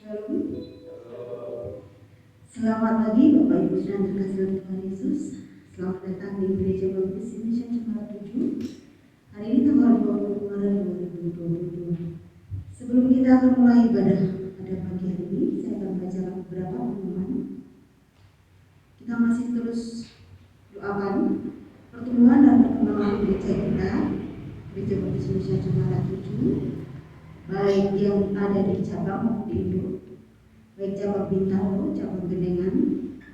Shalom. Selamat pagi Bapak Ibu dan terkasih Tuhan Yesus. Selamat datang di Gereja Baptis Indonesia Cemara 7. Hari ini tanggal 20 Maret 2022. Sebelum kita akan mulai ibadah pada pagi hari ini, saya akan bacakan beberapa pengumuman. Kita masih terus doakan pertumbuhan dan perkembangan gereja kita, Gereja Baptis Indonesia Cemara 7, baik yang ada di cabang maupun di induk, baik cabang Bintaro, cabang Genengan.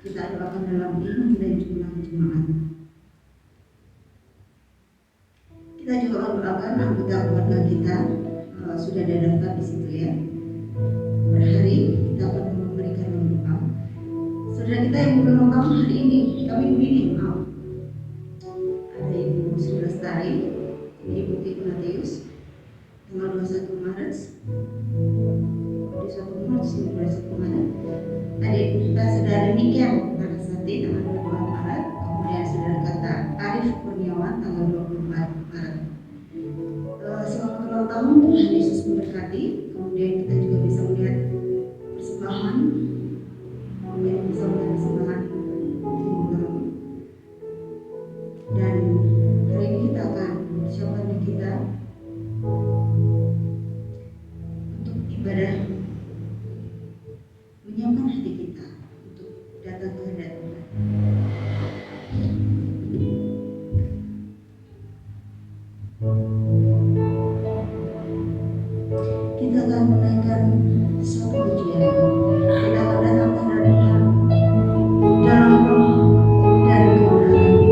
Kita doakan dalam iman dan jumlah jemaat. Kita juga akan doakan anggota keluarga kita, sudah ada daftar di situ ya. Per hari kita akan memberikan doa. Saudara kita yang belum lengkap hari ini, ada Ibu Sri Lestari, ini Ibu Ignatius, tanggal 21 Maret. Di 1 Maret, 21 Maret. Adik kita saudara demikian Narasati tanggal 22 Maret. Kemudian saudara kata Arif Kurniawan tanggal 24 Maret. Selamat ulang tahun, Tuhan Yesus memberkati. Kemudian kita juga bisa melihat persembahan, dan hari ini kita akan persiapkan diri kita untuk ibadah, menyiapkan hati kita untuk datang ke hadirat Tuhan. Kita akan menaikkan suatu pujian. Kita akan datang ke hadirat Tuhan dalam roh dan kebenaran.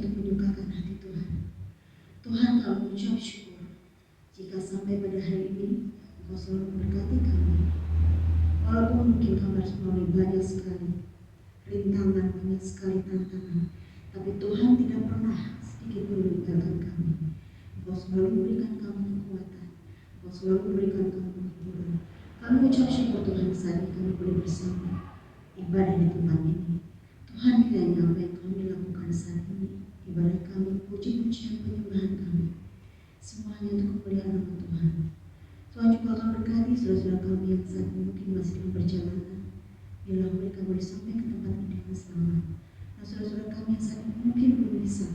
itu menyukakan hati Tuhan. Tuhan, kami mengucap syukur jika sampai pada hari ini Engkau selalu memberkati kami. Walaupun mungkin kami harus melalui banyak sekali rintangan, banyak sekali tantangan, tapi Tuhan tidak pernah sedikit pun meninggalkan kami. Engkau selalu memberikan kami kekuatan, Engkau selalu memberikan kami kehidupan. Kami ucap syukur Tuhan saat ini kami boleh bersama ibadah di tempat ini. Tuhan, kiranya apa yang kami lakukan saat ini, ibadah kami, puji-pujian, penyembahan kami, semuanya untuk kemuliaan nama Tuhan. Tuhan juga akan berkati saudara-saudara kami yang saat ini mungkin masih dalam perjalanan. Bila mereka boleh sampai ke tempat ini dengan selamat. Nah, saudara-saudara kami yang saat ini mungkin belum bisa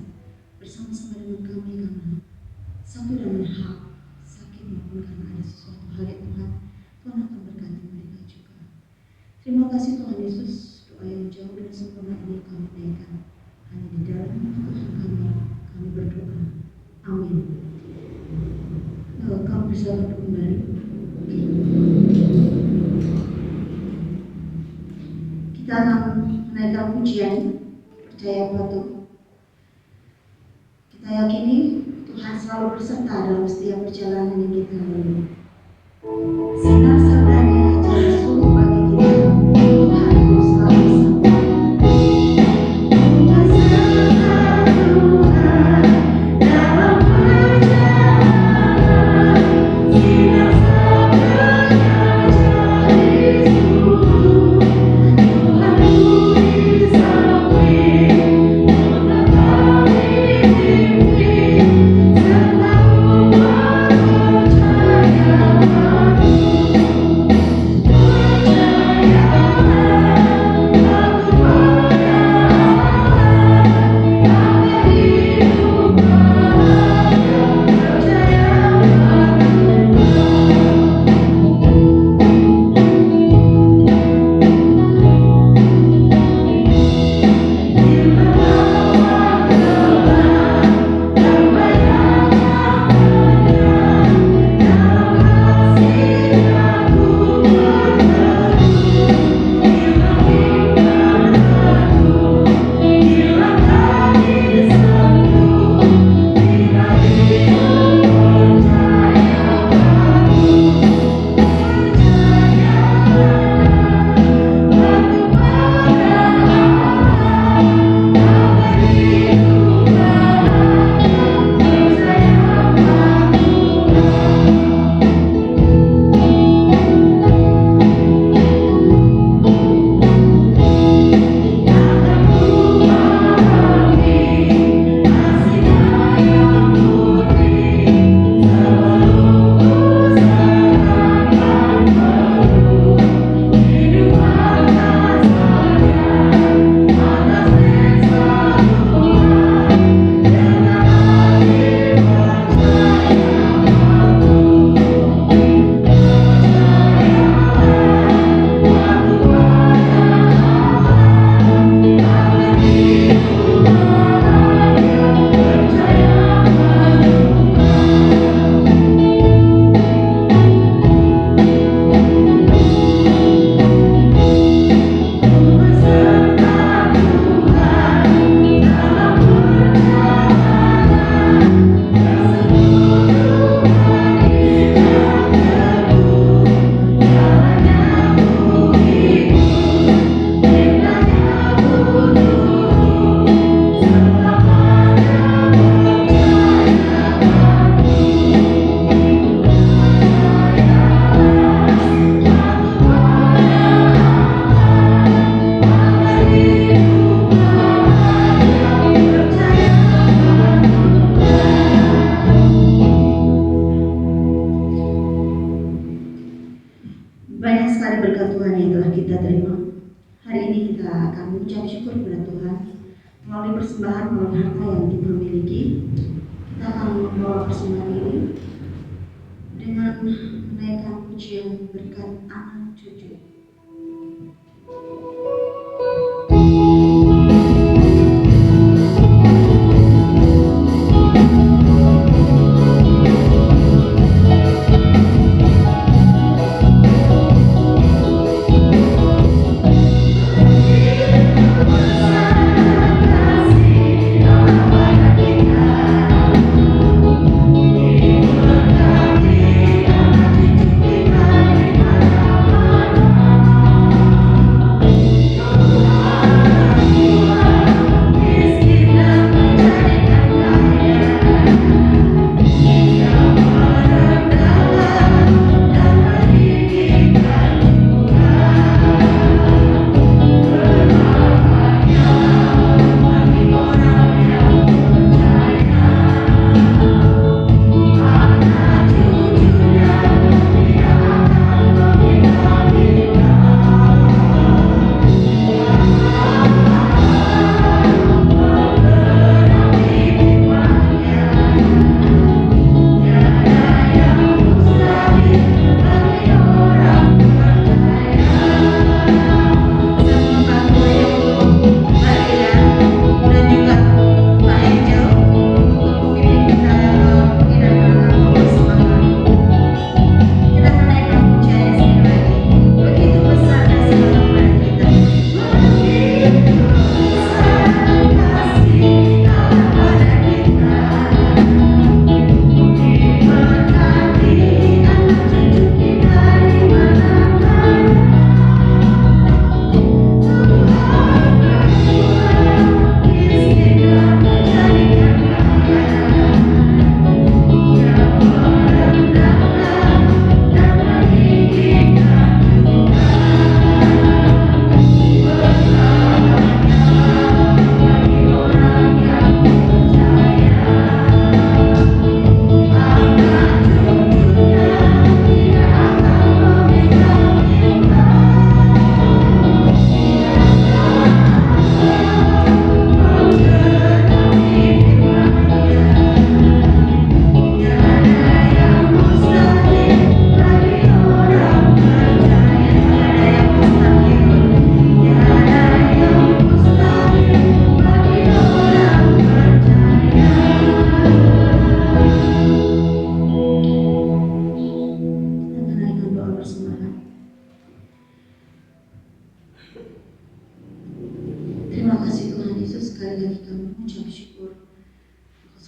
bersama-sama dengan kami karena satu dan lain hal, sakit maupun karena ada sesuatu hal yang Tuhan akan berkati mereka juga. Terima kasih Tuhan Yesus, doa yang jauh dan sempurna ini kami naikkan hanya di dalam Tuhan kami berdoa. Amin. Kamu bisa berdua kembali. Kita akan menaikkan pujian percaya patuh. Kita yakini Tuhan selalu berserta dalam setiap perjalanan yang kita lalui. Sinar sabdanya adalah sungguh bagi kita. Tuhan selalu bersama.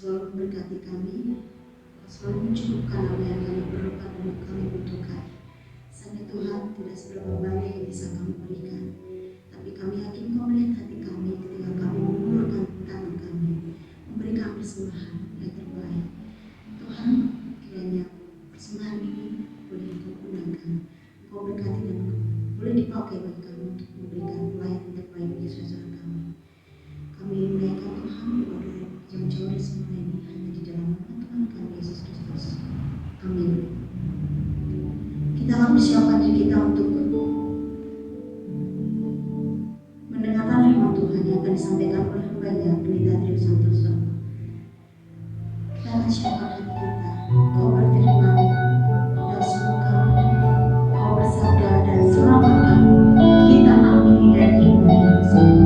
selalu memberkati kami, selalu mencukupkan apa yang kami perlukan dan kami butuhkan. Sampai Tuhan, tidak seberapa banyak yang bisa kami berikan, tapi kami yakin Kau melihat hati kami ketika kami mengulurkan tangan kami, memberikan persembahan yang terbaik. Tuhan, kiranya persembahan ini boleh Kau gunakan, Kau berkati dan boleh dipakai bagi kami untuk memberikan pelayanan terbaik bagi saudara kami. Kami menaikkan Tuhan kepada yang jauh dari semua ini hanya di dalam nama Tuhan kami Yesus Kristus. Amin. Kita akan persiapkan diri kita untuk mendengarkan firman Tuhan yang akan disampaikan oleh hamba-Nya Pendeta Trio Santoso. Kita akan siapkan hati kita. Kau berfirman dan semoga Kau bersabda dan selamatkan kita amini dan imani bersama.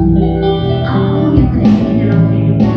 Apapun yang terjadi dalam hidup kita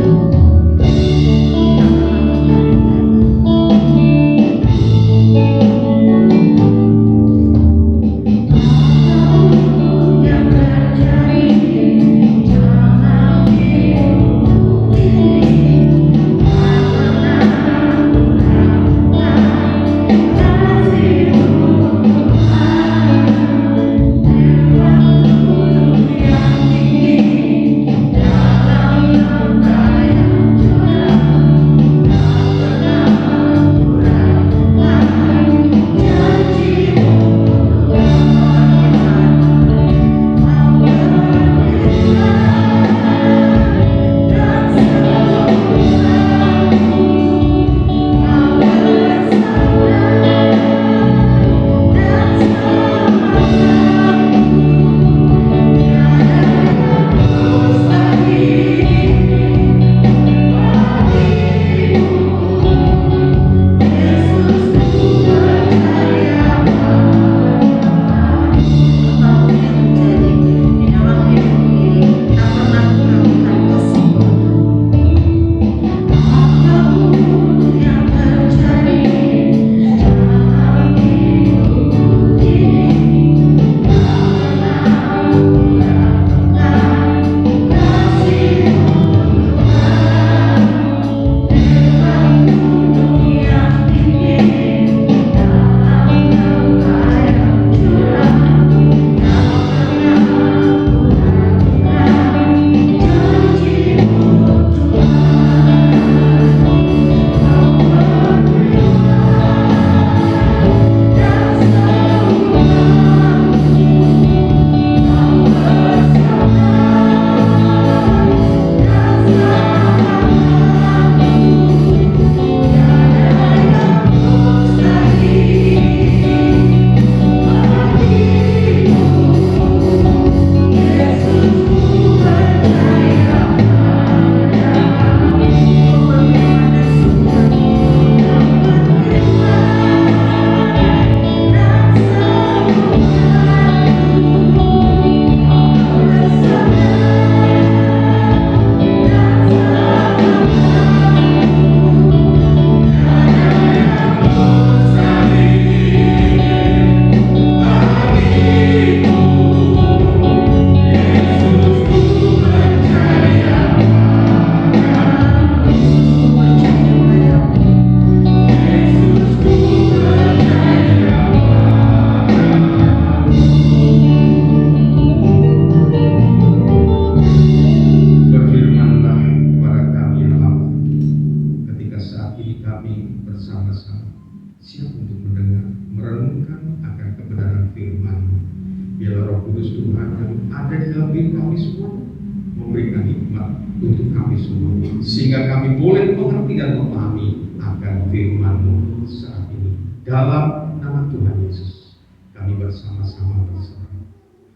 sehingga kami boleh mengerti dan memahami akan firman-Mu saat ini. Dalam nama Tuhan Yesus, kami bersama-sama berserah.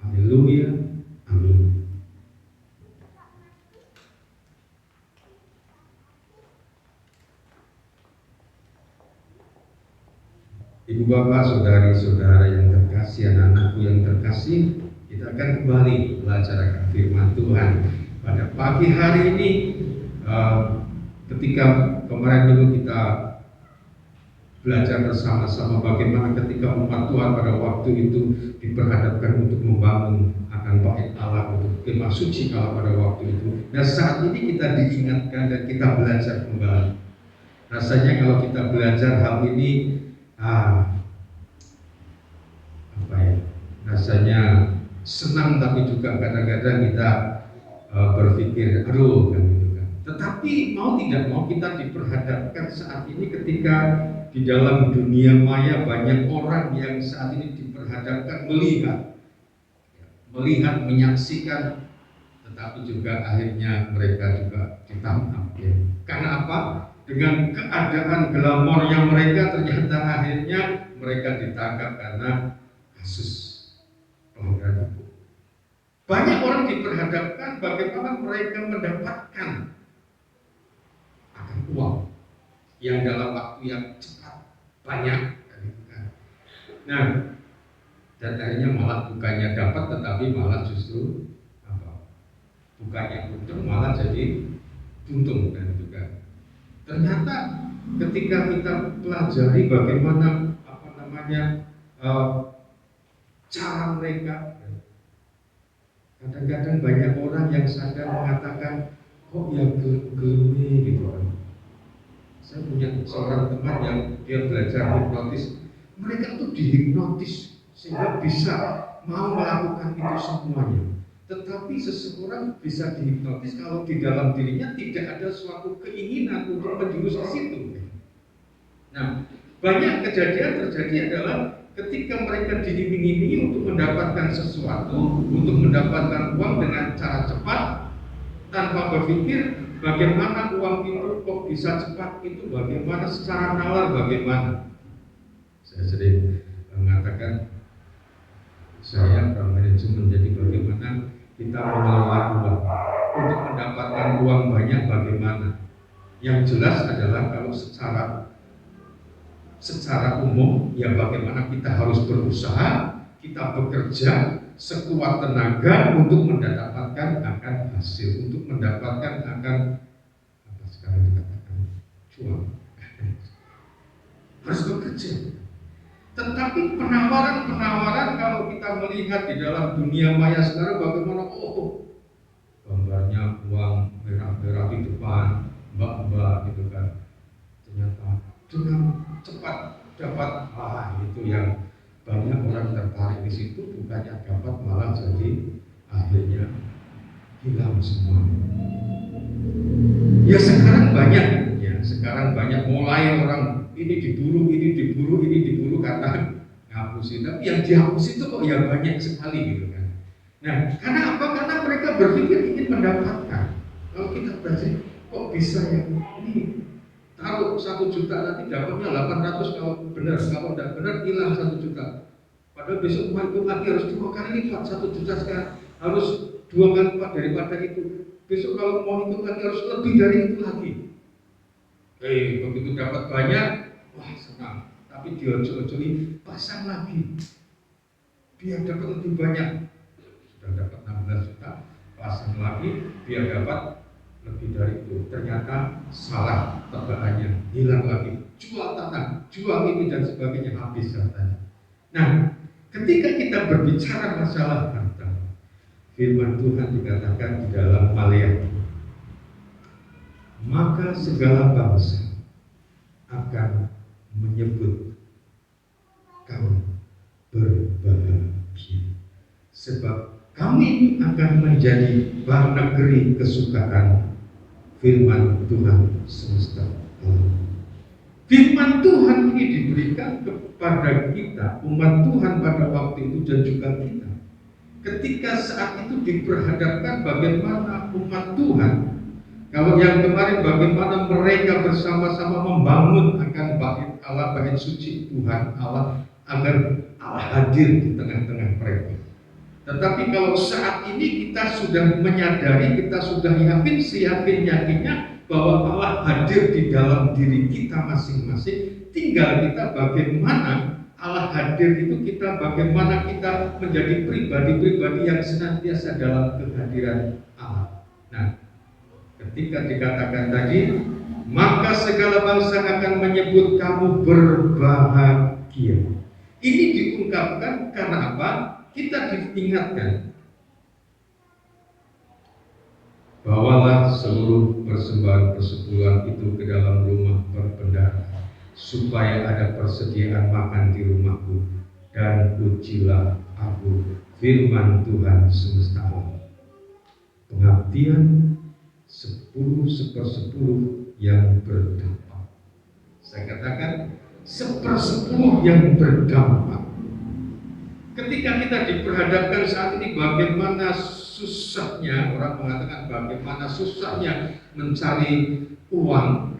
Haleluya, amin. Ibu bapak, saudari-saudara yang terkasih, anak-anakku yang terkasih, kita akan kembali belajar akan firman Tuhan. Pada pagi hari ini, ketika kemarin dulu kita belajar bersama-sama bagaimana ketika umat Tuhan pada waktu itu diperhadapkan untuk membangun akan bait Allah, untuk kemah suci kalau pada waktu itu. Nah saat ini kita diingatkan dan kita belajar kembali. Rasanya kalau kita belajar hal ini, rasanya senang, tapi juga kadang-kadang kita berpikir, aduh kan gitu kan. Tetapi mau tidak mau kita diperhadapkan saat ini ketika di dalam dunia maya banyak orang yang saat ini diperhadapkan melihat, menyaksikan, tetapi juga akhirnya mereka juga ditangkap. Ya. Karena apa? Dengan keadaan glamornya mereka, ternyata akhirnya mereka ditangkap karena kasus pelanggaran hukum. Banyak orang diperhadapkan bagaimana mereka mendapatkan akan uang yang dalam waktu yang cepat banyak. Nah, dan akhirnya malah bukannya dapat, tetapi malah justru bukannya untung, malah jadi buntung dan juga. Ternyata ketika kita pelajari bagaimana cara mereka, kadang-kadang banyak orang yang sadar mengatakan, kok ya gelem gitu kan. Saya punya seorang teman yang dia belajar hipnotis, mereka tuh dihipnotis sehingga bisa mau melakukan itu semuanya. Tetapi seseorang bisa dihipnotis kalau di dalam dirinya tidak ada suatu keinginan untuk menjurus ke situ. Nah, banyak kejadian terjadi adalah ketika mereka diiming-imingi untuk mendapatkan sesuatu, untuk mendapatkan uang dengan cara cepat, tanpa berpikir bagaimana uang itu kok bisa cepat, itu bagaimana secara nalar, bagaimana. Saya sering mengatakan, saya manajemen, jadi bagaimana kita mengelola uang untuk mendapatkan uang banyak, bagaimana. Yang jelas adalah kalau secara umum ya bagaimana kita harus berusaha, kita bekerja sekuat tenaga untuk mendapatkan akan hasil, untuk mendapatkan akan apa sekarang dikatakan cuan. Harus bekerja. Tetapi penawaran kalau kita melihat di dalam dunia maya sekarang, bagaimana gambarnya uang merah-merah di depan, mbak-mbak gitu kan, ternyata dengan cepat dapat itu yang banyak orang tertarik di situ, bukannya dapat malah jadi akhirnya hilang semua. Ya sekarang banyak mulai orang ini diburu karena ngapusin, tapi yang dihapus itu kok ya banyak sekali gitu kan. Nah, karena apa? Karena mereka berpikir ingin mendapatkan. Kalau kita belajar, kok bisa ya ini taruh 1 juta nanti dapatnya 800 kalau benar, kalau tidak benar hilang 1 juta. Padahal besok itu lagi harus 2 kali lipat, 1 juta sekarang harus 2 kali lipat daripada itu. Besok kalau mau hitung lagi harus lebih dari itu lagi. Begitu dapat banyak, wah senang. Tapi diojo-ojoli pasang lagi, biar dapat lebih banyak. Sudah dapat 16 juta, pasang lagi, biar dapat lebih dari itu. Ternyata salah tebakannya, hilang lagi. Jual tanah, jual ini dan sebagainya, habis hartanya. Nah, ketika kita berbicara masalah harta, firman Tuhan dikatakan di dalam Maleakhi, maka segala bangsa akan menyebut kamu berbahagia, sebab kami akan menjadi negeri kesukaan firman Tuhan semesta alam. Firman Tuhan ini diberikan kepada kita, umat Tuhan pada waktu itu dan juga kita. Ketika saat itu diperhadapkan bagaimana umat Tuhan, kalau yang kemarin bagaimana mereka bersama-sama membangun akan bait Allah, bait suci Tuhan Allah, agar Allah hadir di tengah-tengah mereka. Tetapi kalau saat ini kita sudah menyadari, kita sudah yakin, seyakin-yakinnya bahwa Allah hadir di dalam diri kita masing-masing, tinggal kita bagaimana Allah hadir itu, kita bagaimana kita menjadi pribadi-pribadi yang senantiasa dalam kehadiran Allah. Nah, ketika dikatakan tadi, maka segala bangsa akan menyebut kamu berbahagia. Ini diungkapkan karena apa? Kita diingatkan Bawalah seluruh persembahan persepuluhan itu ke dalam rumah berbendara, supaya ada persediaan makan di rumahku, dan ujilah aku, firman Tuhan semesta alam. Pengabdian 10/10 yang berdampak. Saya katakan 1/10 yang berdampak. Ketika kita diperhadapkan saat ini bagaimana susahnya, orang mengatakan bagaimana susahnya mencari uang.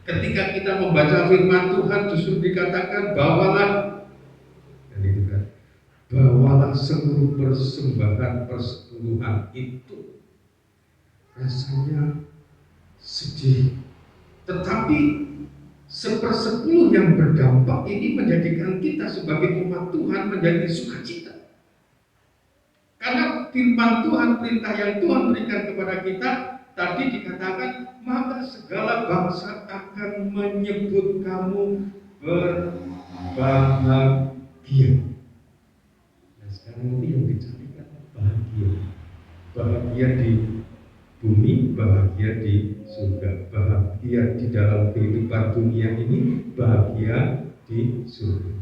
Ketika kita membaca firman Tuhan justru dikatakan bawalah, dan itu kan, bawalah seluruh persembahan persepuluhan itu. Rasanya sedih, tetapi 1/10 yang berdampak ini menjadikan kita sebagai umat Tuhan menjadi sukacita. Karena firman Tuhan, perintah yang Tuhan berikan kepada kita, tadi dikatakan, maka segala bangsa akan menyebut kamu berbahagia. Nah sekarang ini yang dicarikan bahagia. Bahagia di bumi, bahagia di surga, bahagia di dalam kehidupan dunia ini, bahagia di surga.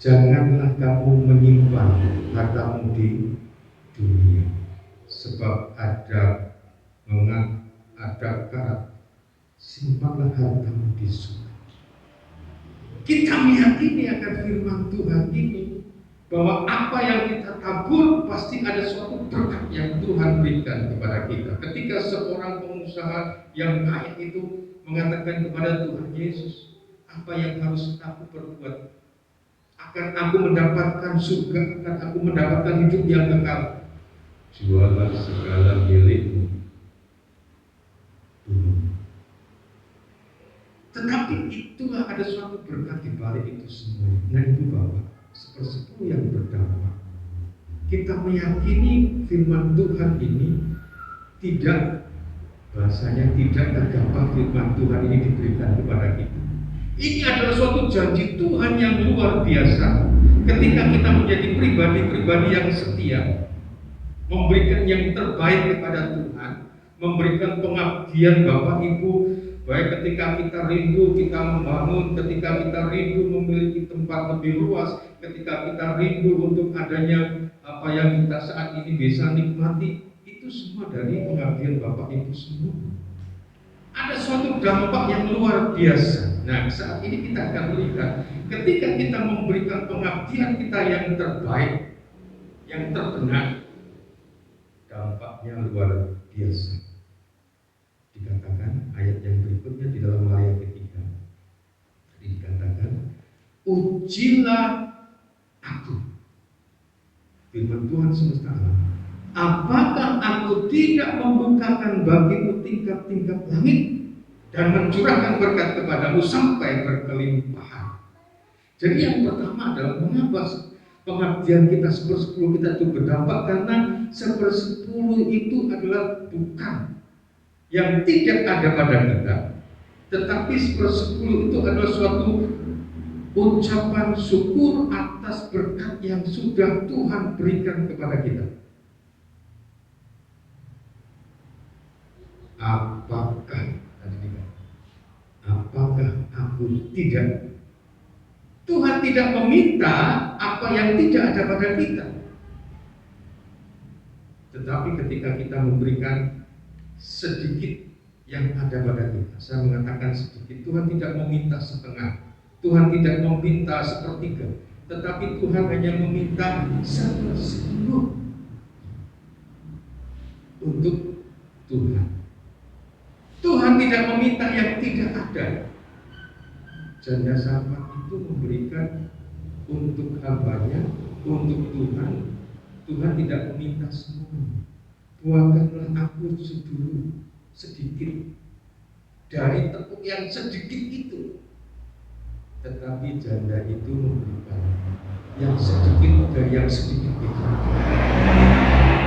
Janganlah kamu menyimpan hartamu di dunia, sebab ada karat, simpanlah hartamu di surga. Kita meyakini akan firman Tuhan ini, bahwa apa yang kita tabur pasti ada suatu berkat yang Tuhan berikan kepada kita. Ketika seorang pengusaha yang kaya itu mengatakan kepada Tuhan Yesus, apa yang harus aku perbuat? Akan aku mendapatkan surga, akan aku mendapatkan hidup yang kekal. Jualah segala milikmu dulu. Tetapi itulah ada suatu berkat di balik itu semua. Nah itu Bapak, 1/10 yang berdampak. Kita meyakini firman Tuhan ini tidak, bahasanya tidak terdapat firman Tuhan ini diberikan kepada kita. Ini adalah suatu janji Tuhan yang luar biasa. Ketika kita menjadi pribadi-pribadi yang setia, memberikan yang terbaik kepada Tuhan, memberikan pengabdian Bapak Ibu, baik ketika kita rindu kita membangun, ketika kita rindu memiliki tempat lebih luas, ketika kita rindu untuk adanya apa yang kita saat ini bisa nikmati, itu semua dari pengabdian Bapak Ibu semua. Ada suatu dampak yang luar biasa. Nah, saat ini kita akan melihat ketika kita memberikan pengabdian kita yang terbaik, yang terbenar, dampaknya luar biasa. Dikatakan ayat yang berikutnya di dalam Maria ketiga, dikatakan, ujilah aku, firman Tuhan semesta alam, apakah aku tidak membukakan bagimu tingkap-tingkap langit dan mencurahkan berkat kepadamu sampai berkelimpahan. Jadi yang pertama adalah mengapa pengabdian kita 1/10 kita itu berdampak, karena 1/10 itu adalah bukan yang tidak ada pada kita, tetapi 1/10 itu adalah suatu ucapan syukur atas berkat yang sudah Tuhan berikan kepada kita. Apakah aku tidak? Tuhan tidak meminta apa yang tidak ada pada kita, tetapi ketika kita memberikan sedikit yang ada pada kita, saya mengatakan sedikit, Tuhan tidak meminta setengah, Tuhan tidak meminta sepertiga, tetapi Tuhan hanya meminta 1/10 untuk Tuhan. Tuhan tidak meminta yang tidak ada. Janda Samad itu memberikan untuk hambanya, untuk Tuhan. Tuhan tidak meminta semua. Buahkanlah aku dulu sedikit dari tepung yang sedikit itu. Tetapi janda itu memberikan yang sedikit dari yang sedikit itu.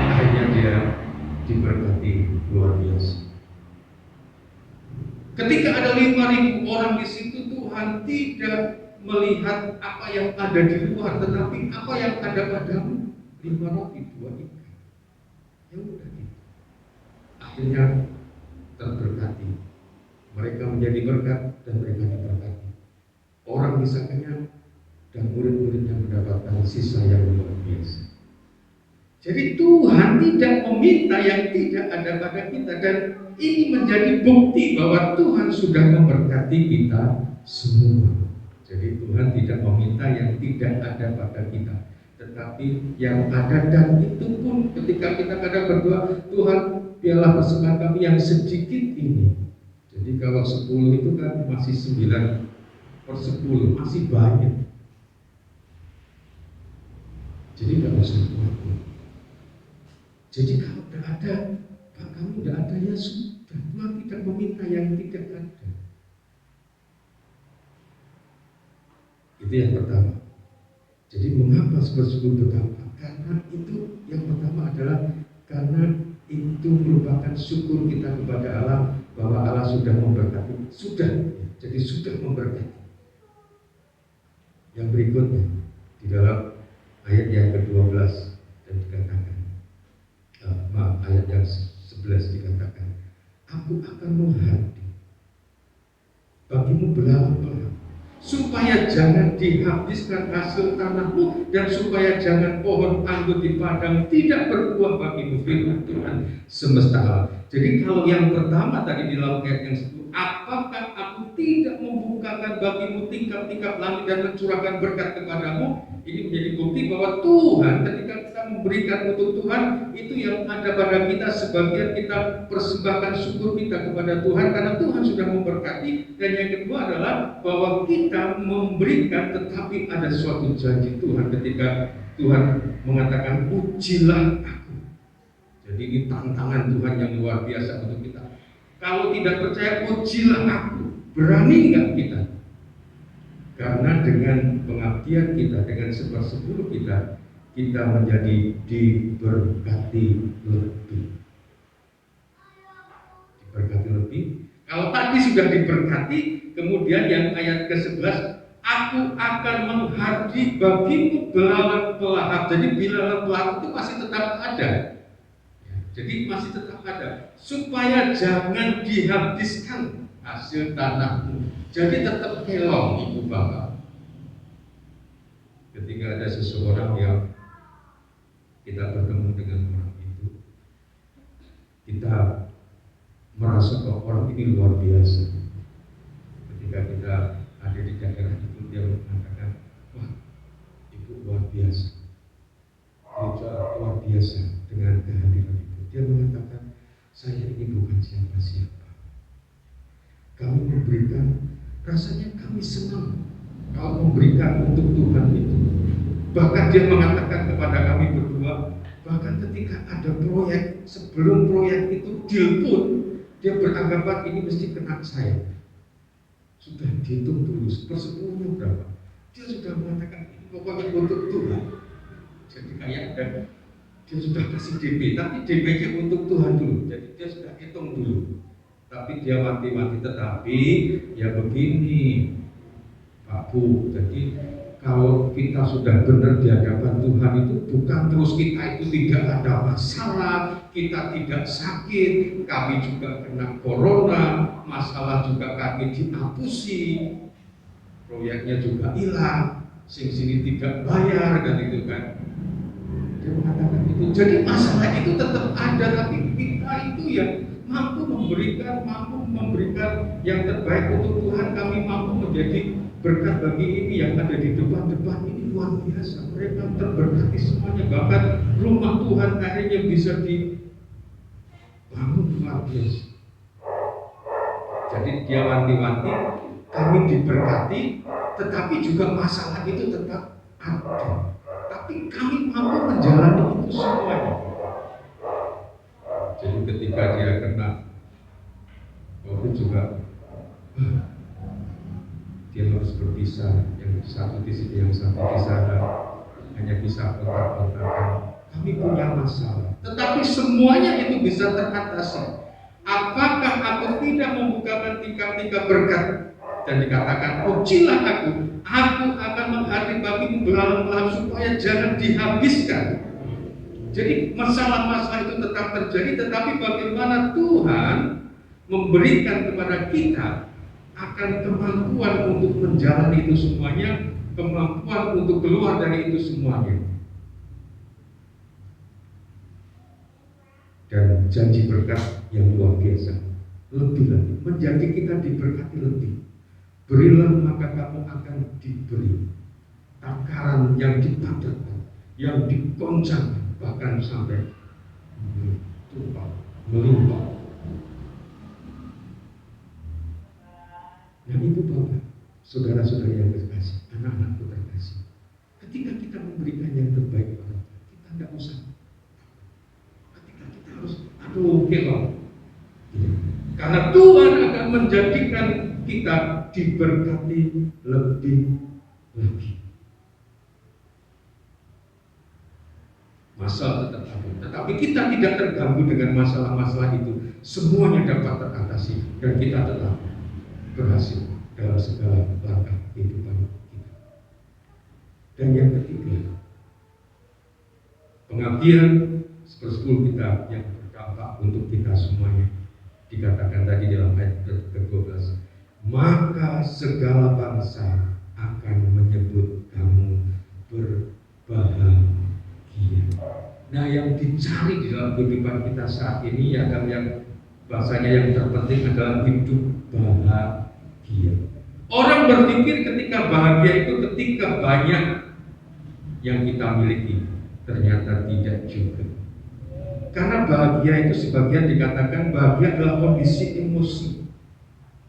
Akhirnya dia diberkati luar biasa. Ketika ada 5.000 orang di situ, Tuhan tidak melihat apa yang ada di luar, tetapi apa yang ada padamu. 5 roti 2 ikan. Ya udah gitu. Akhirnya terberkati. Mereka menjadi berkat dan mereka diberkati. Orang bisa kenyang dan murid-muridnya mendapatkan sisa yang luar biasa. Jadi Tuhan tidak meminta yang tidak ada pada kita, dan ini menjadi bukti bahwa Tuhan sudah memberkati kita semua. Jadi Tuhan tidak meminta yang tidak ada pada kita, tetapi yang ada, dan itu pun ketika kita kadang berdoa, Tuhan biarlah persembahan kami yang sedikit ini. Jadi kalau 10 itu kan masih 9/10, masih banyak. Jadi nggak usah khawatir. Jadi kalau tidak ada, Pak kami tidak ada, ya sudah. Tuhan tidak meminta yang tidak ada. Itu yang pertama. Jadi mengapa 10 betapa? Karena itu yang pertama adalah karena itu merupakan syukur kita kepada Allah bahwa Allah sudah memberkati. Sudah, jadi sudah memberkati. Yang berikutnya di dalam ayat yang ke-12 dan dikatakan, ayat yang 11 dikatakan, aku akan menghati bagimu belalang-belalang, supaya jangan dihabiskan hasil tanahmu, dan supaya jangan pohon anggur di padang tidak berbuah bagimu, firman Tuhan semesta alam. Jadi kalau yang pertama tadi di dalam ayat yang 10, apakah aku tidak membukakan bagimu tingkap-tingkap langit dan mencurahkan berkat kepadamu? Ini menjadi bukti bahwa Tuhan ketika kita memberikan untuk Tuhan, itu yang ada pada kita, sebagian kita persembahkan syukur kita kepada Tuhan karena Tuhan sudah memberkati. Dan yang kedua adalah bahwa kita memberikan, tetapi ada suatu janji Tuhan ketika Tuhan mengatakan ujilah aku. Jadi ini tantangan Tuhan yang luar biasa untuk kita. Kalau tidak percaya, ujilah aku. Berani nggak kita? Karena dengan pengabdian kita, dengan 1/10 kita menjadi diberkati lebih. Diberkati lebih. Kalau tadi sudah diberkati, kemudian yang ayat ke-11, aku akan menghadi bagimu belalang pelahap. Jadi belalang pelahap itu masih tetap ada. Jadi masih tetap ada. Supaya jangan dihabiskan hasil tanahmu. Jadi tetap kelong ibu bapak. Ketika ada seseorang yang kita bertemu dengan orang itu, kita merasa bahwa orang ini luar biasa. Ketika kita ada di daerah itu, dia mengatakan, wah ibu luar biasa, itu luar biasa dengan kehadiran itu. Dia mengatakan, saya ini bukan siapa-siapa. Kami memberikan, rasanya kami senang kalau memberikan untuk Tuhan itu. Bahkan dia mengatakan kepada kami berdua, bahkan ketika ada proyek, sebelum proyek itu deal pun, dia beranggapan ini mesti kena saya. Sudah dihitung dulu, 1/10 berapa. Dia sudah mengatakan ini pokoknya untuk Tuhan. Jadi kayak ada, dia sudah kasih DP, tapi DP-nya untuk Tuhan dulu. Jadi dia sudah hitung dulu. Tapi dia mati-mati, tetapi ya begini Pak Bu, jadi kalau kita sudah benar di hadapan Tuhan itu bukan terus kita itu tidak ada masalah, kita tidak sakit, kami juga kena corona, masalah juga kami dihapusi, proyeknya juga hilang, sini tidak bayar dan itu kan. Dia mengatakan itu. Jadi masalah itu tetap ada, tapi kita itu ya mampu memberikan yang terbaik untuk Tuhan. Kami mampu menjadi berkat bagi ini yang ada di depan-depan ini luar biasa. Mereka terberkati semuanya, bahkan rumah Tuhan akhirnya bisa dibangun luar biasa. Jadi dia wanti-wanti, kami diberkati, tetapi juga masalah itu tetap ada. Tapi kami mampu menjalani itu semuanya. Jadi ketika dia kena COVID juga, dia harus berpisah, yang satu di sini, yang satu di sana, hanya bisa kontak-kontakan. Kami punya masalah, tetapi semuanya itu bisa teratasi. Apakah aku tidak membukakan tingkap-tingkap berkat? Dan dikatakan, ujilah aku akan menghati bagimu belalang-belalang supaya jangan dihabiskan. Jadi masalah-masalah itu tetap terjadi, tetapi bagaimana Tuhan memberikan kepada kita akan kemampuan untuk menjalani itu semuanya, kemampuan untuk keluar dari itu semuanya. Dan janji berkat yang luar biasa, lebih lagi, menjadi kita diberkati lebih. Berilah maka kamu akan diberi. Takaran yang dipatahkan, yang dikoncang, bahkan sampai melimpah. Nah itu Bapak, saudara-saudara yang terkasih, anak-anakku terkasih, ketika kita memberikan yang terbaik pada Tuhan, kita tidak usah. Ketika kita harus, karena Tuhan akan menjadikan kita diberkati lebih lagi. Masalah tetap ada, tetapi kita tidak terganggu dengan masalah-masalah itu. Semuanya dapat teratasi dan kita tetap berhasil dalam segala langkah kehidupan kita. Dan yang ketiga, pengabdian sepersepuh kita yang berdampak untuk kita semuanya. Dikatakan tadi dalam ayat ke-12, maka segala bangsa akan menyebut kamu berbahagia. Nah, yang dicari di dalam kehidupan kita saat ini adalah yang bahasanya yang terpenting adalah hidup bahagia. Orang berpikir ketika bahagia itu ketika banyak yang kita miliki, ternyata tidak juga. Karena bahagia itu sebagian dikatakan bahagia adalah kondisi emosi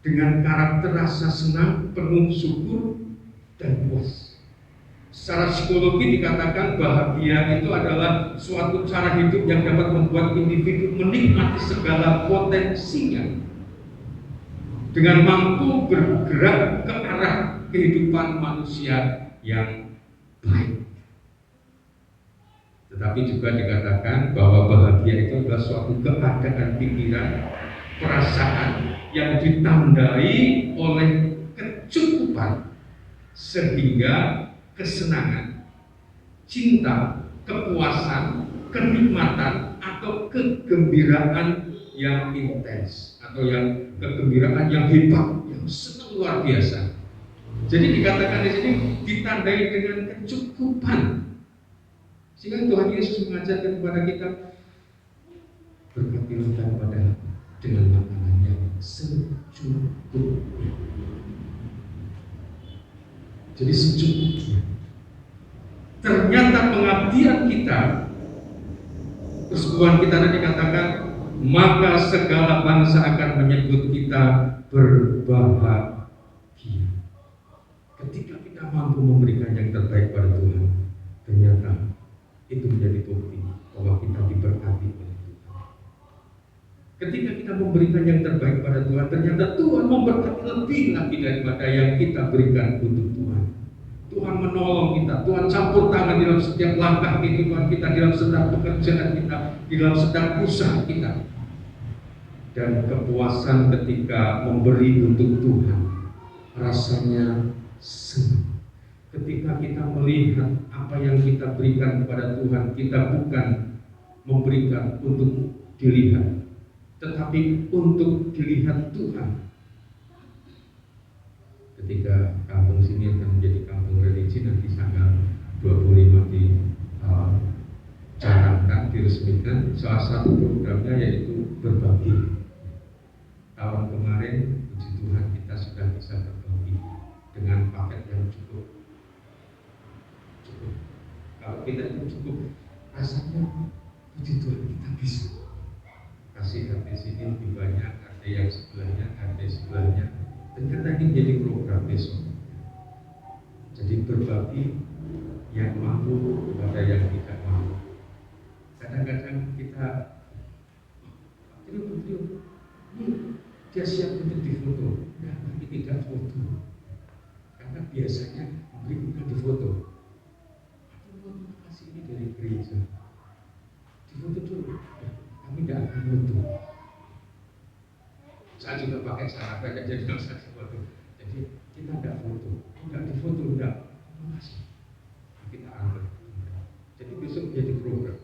dengan karakter rasa senang, penuh syukur dan puas. Secara psikologi dikatakan bahagia itu adalah suatu cara hidup yang dapat membuat individu menikmati segala potensinya dengan mampu bergerak ke arah kehidupan manusia yang baik. Tetapi juga dikatakan bahwa bahagia itu adalah suatu keadaan pikiran, perasaan yang ditandai oleh kecukupan sehingga kesenangan, cinta, kepuasan, kenikmatan atau kegembiraan yang intens atau yang kegembiraan yang hebat, yang sangat luar biasa. Jadi dikatakan di sini ditandai dengan kecukupan. Sehingga Tuhan Yesus mengajarkan kepada kita, berkatilah kepada dengan makanan yang secukupnya. Jadi secukupnya. Ternyata pengabdian kita, persekutuan kita tadi dikatakan, maka segala bangsa akan menyebut kita berbahagia. Ketika kita mampu memberikan yang terbaik pada Tuhan, ternyata itu menjadi bukti bahwa kita diberkati oleh Tuhan. Ketika kita memberikan yang terbaik pada Tuhan, ternyata Tuhan memberkati lebih lagi daripada yang kita berikan untuk Tuhan. Tuhan menolong kita, Tuhan campur tangan dalam setiap langkah kehidupan kita, dalam setiap pekerjaan kita, dalam setiap usaha kita. Dan kepuasan ketika memberi untuk Tuhan, rasanya senang. Ketika kita melihat apa yang kita berikan kepada Tuhan, kita bukan memberikan untuk dilihat, tetapi untuk dilihat Tuhan. Ketika kampung sini akan menjadi kampung religi, nanti tanggal 25 dicanangkan, diresmikan. Salah satu programnya yaitu berbagi. Tahun kemarin, puji Tuhan, kita sudah bisa berbagi dengan paket yang cukup. Kalau kita itu cukup, rasanya puji Tuhan kita bisa kasih hati sini lebih banyak, ada yang sebelahnya, ada sebelahnya. Ternyata ini menjadi program besok. Jadi berbagi yang mampu kepada yang tidak mampu. Kadang-kadang kita, ini dia siap untuk difoto, nah, tapi tidak foto. Karena biasanya memberi bukan difoto. Ini dari gereja, difoto dulu, kami tidak akan foto. Saya juga pakai cara banyak jadi nggak usah foto. Jadi kita tidak foto, tidak difoto, tidak. Terima kasih. Kita anggap. Jadi besok jadi program.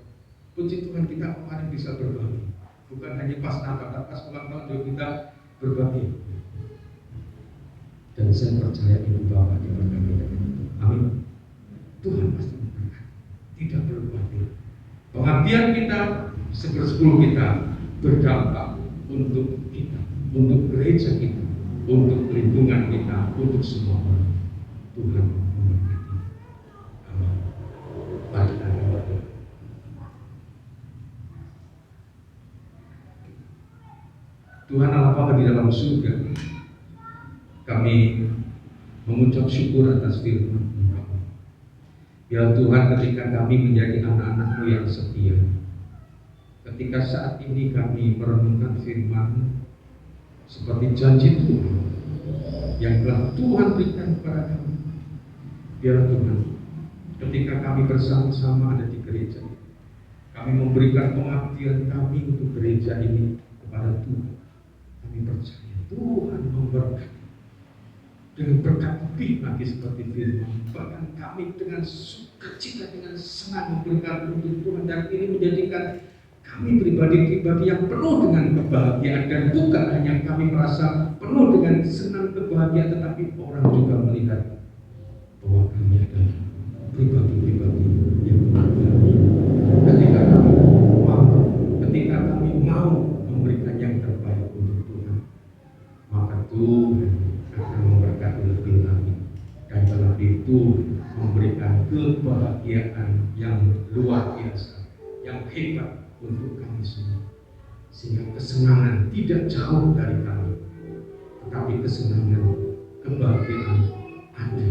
Puji Tuhan kita kemarin bisa berbagi. Bukan hanya pas Natal, pas ulang tahun juga kita berbagi. Dan saya percaya Ibu Bapak diberkati dengan itu. Amin. Tuhan pasti memberkati. Tidak perlu khawatir. Pengabdian kita, sepersepuluh kita berdampak untuk kita, untuk gereja kita, untuk lingkungan kita, untuk semua orang. Tuhan memberkati. Amin. Mari kita berdoa. Tuhan Allah Bapa di dalam surga, kami mengucap syukur atas firman-Mu. Ya Tuhan, ketika kami menjadi anak-anak-Mu yang setia, ketika saat ini kami merenungkan firman seperti janji Tuhan yang telah Tuhan berikan kepada kami, biarlah Tuhan, ketika kami bersama-sama ada di gereja, kami memberikan pengabdian kami untuk gereja ini kepada Tuhan. Kami percaya Tuhan memberkati dengan berkat lebih lagi seperti firman. Bahkan kami dengan sukacita, dengan senang memberikan untuk Tuhan, dan ini menjadikan kami pribadi-pribadi yang penuh dengan kebahagiaan, dan bukan hanya kami merasa penuh dengan senang kebahagiaan, tetapi orang juga melihat bahwa kami adalah pribadi-pribadi yang berbahagia ketika kami mau memberikan yang terbaik untuk Tuhan, maka Tuhan akan memberkati lebih lagi, dan terlebih itu memberikan kebahagiaan yang luar biasa, yang hebat untuk kami semua, sehingga kesenangan tidak jauh dari kami, tetapi kesenangan, kebahagiaan ada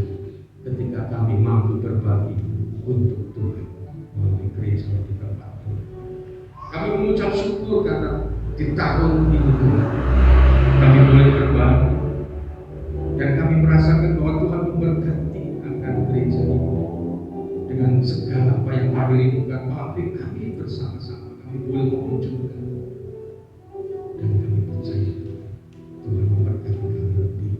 ketika kami mampu berbagi untuk Tuhan melalui gereja di tempat Tuhan. Kami mengucap syukur karena di tahun ini kami boleh berbagi, dan kami merasakan bahwa Tuhan memberkati akan gereja ini dengan segala apa yang kami rindukan. Maafin kami bersama-sama, kami boleh menunjukkan, dan kami percaya Tuhan memberkati kami lebih,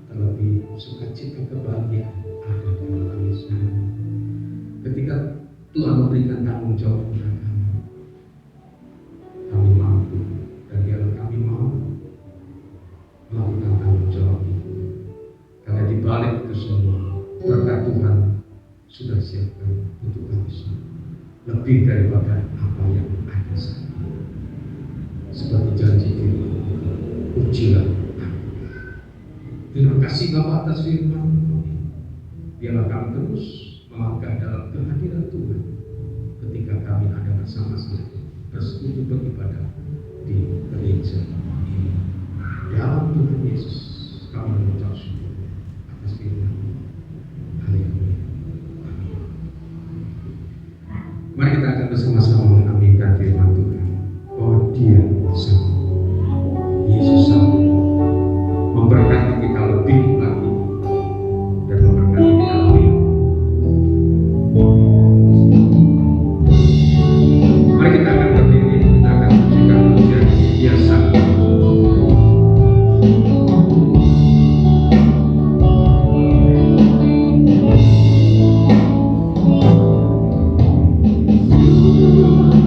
terlebih sukacita kebahagiaan ada dalam kami semua. Ketika Tuhan memberikan tanggung jawab kepada kami mampu, dan biarlah kami mau melakukan tanggung jawab itu, karena di balik itu semua berkat Tuhan sudah siapkan untuk kami semua, lebih daripada apa yang ada saat ini. Seperti janji firman, ujilah kami. Terima kasih Bapa atas firman kami. Biarlah kami terus melangkah dalam kehadiran Tuhan ketika kami ada bersama-sama bersekutu beribadah di gereja ini. Dalam Tuhan Yesus kami mengucap syukur atas firman. Haleluya. Amin. Mari kita akan bersama-sama mengaminkan firman Tuhan. Oh, Dia sama. Yesus sama. Memberkati kita lebih lagi dan memberkati kita lebih. Mari kita akan berdiri, kita akan pujikan pujian Dia sama. You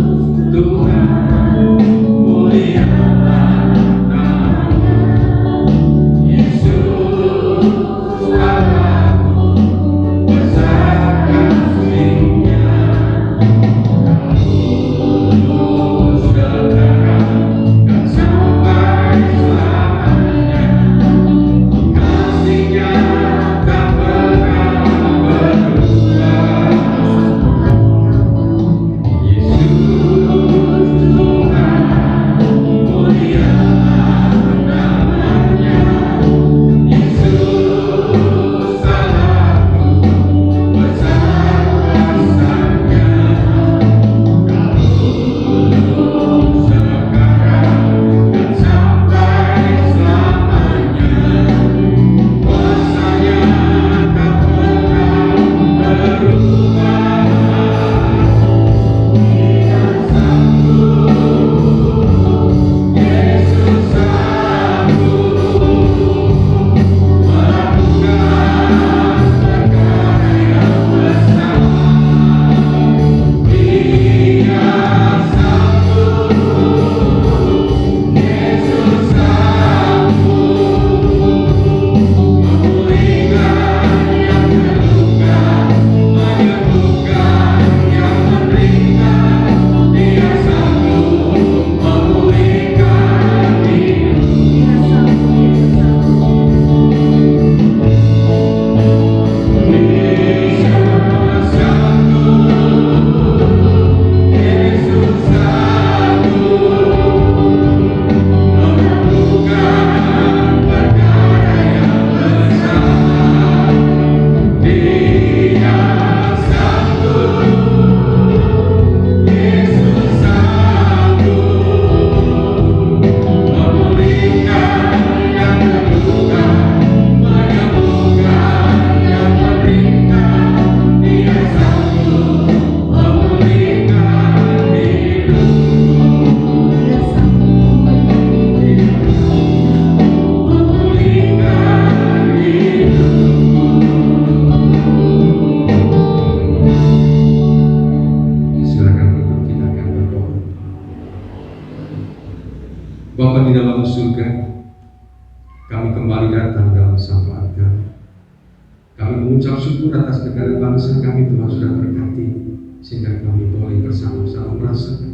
Bapa di dalam surga, kami kembali datang dalam syafaat kami. Kami mengucap syukur atas negara bangsa kami Tuhan sudah berkati, sehingga kami boleh bersama-sama merasakan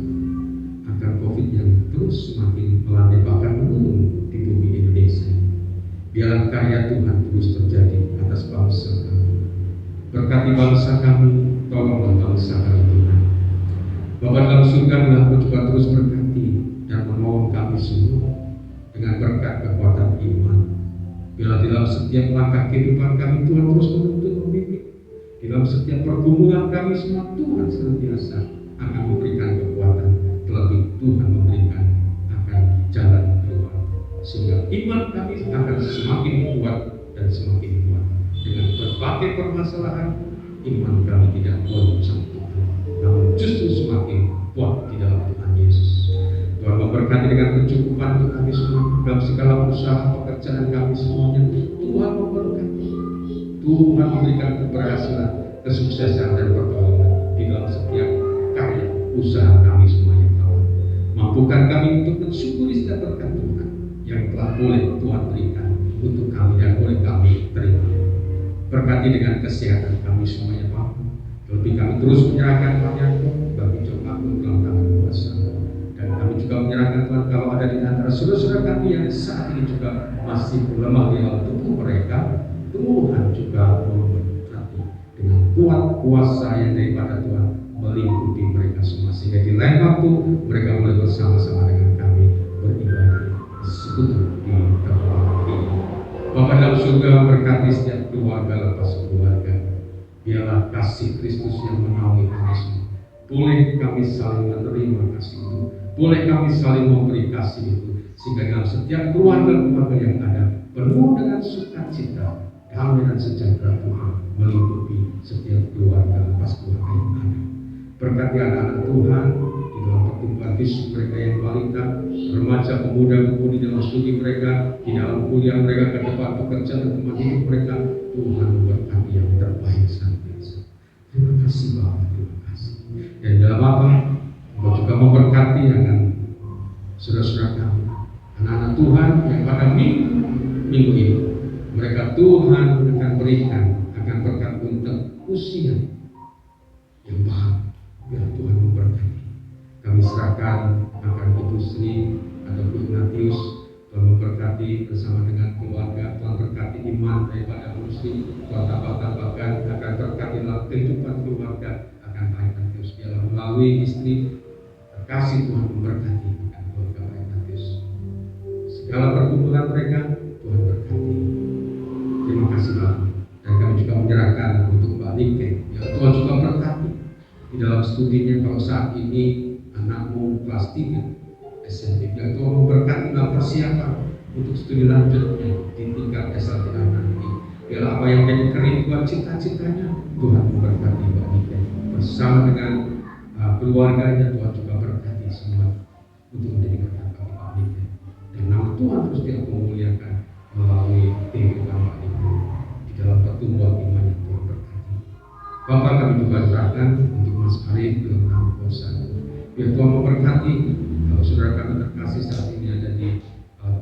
agar COVID yang terus semakin melandai bahkan menurun di bumi Indonesia. Biarlah karya Tuhan terus terjadi atas bangsa kami. Berkati bangsa kami, tolonglah bangsa kami Tuhan. Bapa dalam surga, biarlah Engkau juga terus berkati dan menolong kami semua dengan berkat kekuatan iman. Biarlah dalam setiap langkah kehidupan kami Tuhan terus menuntun membimbing. Dalam setiap pergumulan kami semua Tuhan senantiasa akan memberikan kekuatan. Terlebih Tuhan memberikan akan jalan keluar, sehingga iman kami akan semakin kuat dan semakin kuat. Dengan berbagai permasalahan, iman kami tidak goncang Tuhan, namun justru semakin kuat di dalam Tuhan Yesus. Tuhan memberkati dengan kecukupan untuk kami semua dalam segala usaha pekerjaan kami semuanya. Tuhan memberkati, Tuhan memberikan keberhasilan, kesuksesan dan pertolongan di dalam setiap karya usaha kami semuanya. Mampukan kami untuk mensyukuri setiap berkat Tuhan yang telah boleh Tuhan berikan untuk kami dan boleh kami terima. Berkati dengan kesehatan kami semuanya Bapa. Lebih kami terus menyerahkan Tuhan bagi doa dalam tangan kuasa. Dan kami juga menyerahkan Tuhan kalau ada di antara saudara-saudara kami yang saat ini juga masih lemah di dalam tubuh mereka, Tuhan juga memberkati dengan kuat kuasa yang daripada Tuhan melingkupi mereka semua, sehingga di lain waktu mereka boleh bersama-sama dengan kami beribadah sekutu di tempat ini. Bapa dalam surga, berkati setiap keluarga lepas keluarga. Biarlah kasih Kristus yang menaungi kami semua. Boleh kami saling menerima kasih itu, boleh kami saling memberi kasih itu, sehingga dalam setiap keluarga-keluarga yang ada penuh dengan sukacita, damai dan sejahtera Tuhan melingkupi setiap keluarga lepas keluarga yang ada. Berkati anak-anak Tuhan di dalam pertumbuhan fisik mereka yang balita, remaja, pemuda, pemudi dalam studi mereka, di dalam kuliah mereka, ke depan pekerjaan dan teman hidup mereka. Tuhan memberkati yang terbaik senantiasa. Terima kasih Bapa, terima kasih. Dan dalam apa? Engkau juga memberkati akan saudara-saudara kami, anak-anak Tuhan yang pada minggu ini mereka Tuhan akan berikan akan berkat untuk usia yang baik. Biar Tuhan memberkati. Kami serahkan akan Ibu Sri atau Ibu Ignatius. Tuhan memberkati bersama dengan keluarga. Tuhan berkati iman daripada Ibu Sri. Tuhan tambah-tambahkan akan berkati dalam kehidupan keluarga akan Pak Ignatius. Biarlah melalui istri terkasih Tuhan memberkati akan keluarga Pak Ignatius. Segala pergumulan mereka Tuhan berkati. Terima kasih Pak. Dan kami juga menyerahkan untuk Mbak Nike. Ya Tuhan juga berkati di dalam studinya. Kalau saat ini anakmu kelas 3 SMP, dan Tuhan memberkati dalam persiapan untuk studi lanjutnya di tingkat S1 nanti. Biarlah apa yang menjadi kerinduan cita-citanya Tuhan memberkati Mbak Nike bersama dengan keluarganya. Tuhan juga berkati semua untuk menjadi berkat bagi Mbak Nike, dan nama Tuhan terus dimuliakan melalui kehidupan Mbak Nike di dalam pertumbuhan iman yang Tuhan berkati. Bapak, kami juga serahkan untuk Mas Arif dalam nama kuasa. Biar Tuhan memberkati. Kalau saudara kami terkasih saat ini ada di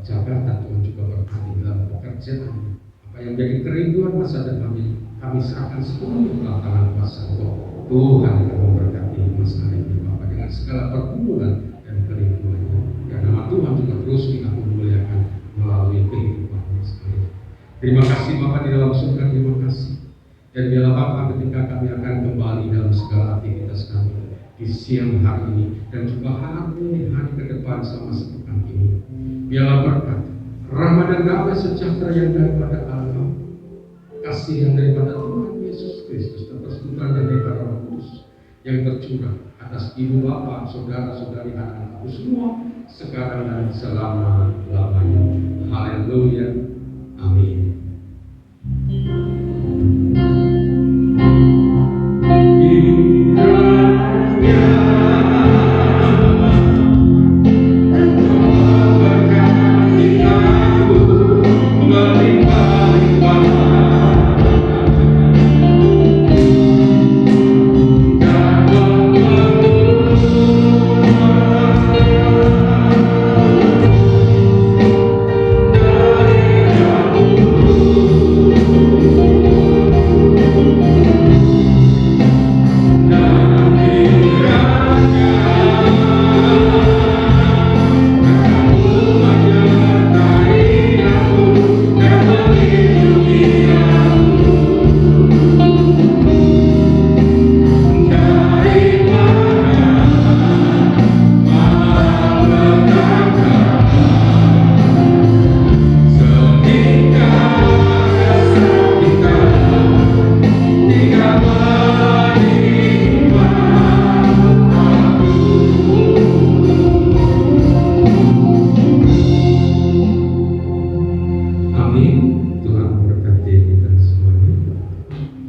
Jakarta, Tuhan juga berkati dalam pekerjaan. Apa yang menjadi kerinduan masa depannya, kami serahkan sepenuhnya dalam tangan kuasa Allah. Tuhan akan memberkati Mas Arif dan Bapak dengan segala pergumulan dan kerinduannya. Dan nama Tuhan juga terus dimuliakan melalui kehidupan Mas Arif. Terima kasih Bapak di dalam surga, terima kasih. Dan biarlah Bapak ketika kami akan kembali dalam segala aktivitas kami di siang hari ini dan juga hari ke depan selama sepekan ini, biarlah berkat, rahmat dan damai sejahtera yang daripada Allah, kasih yang daripada Tuhan Yesus Kristus, dan persekutuan yang daripada Roh Kudus yang tercurah atas ibu bapa, saudara-saudari, anak-anakku semua sekarang dan selama-lamanya. Haleluya. Amin.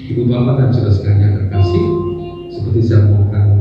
Ibu Bapak dan saudara sekalian yang terkasih, seperti saya mohonkan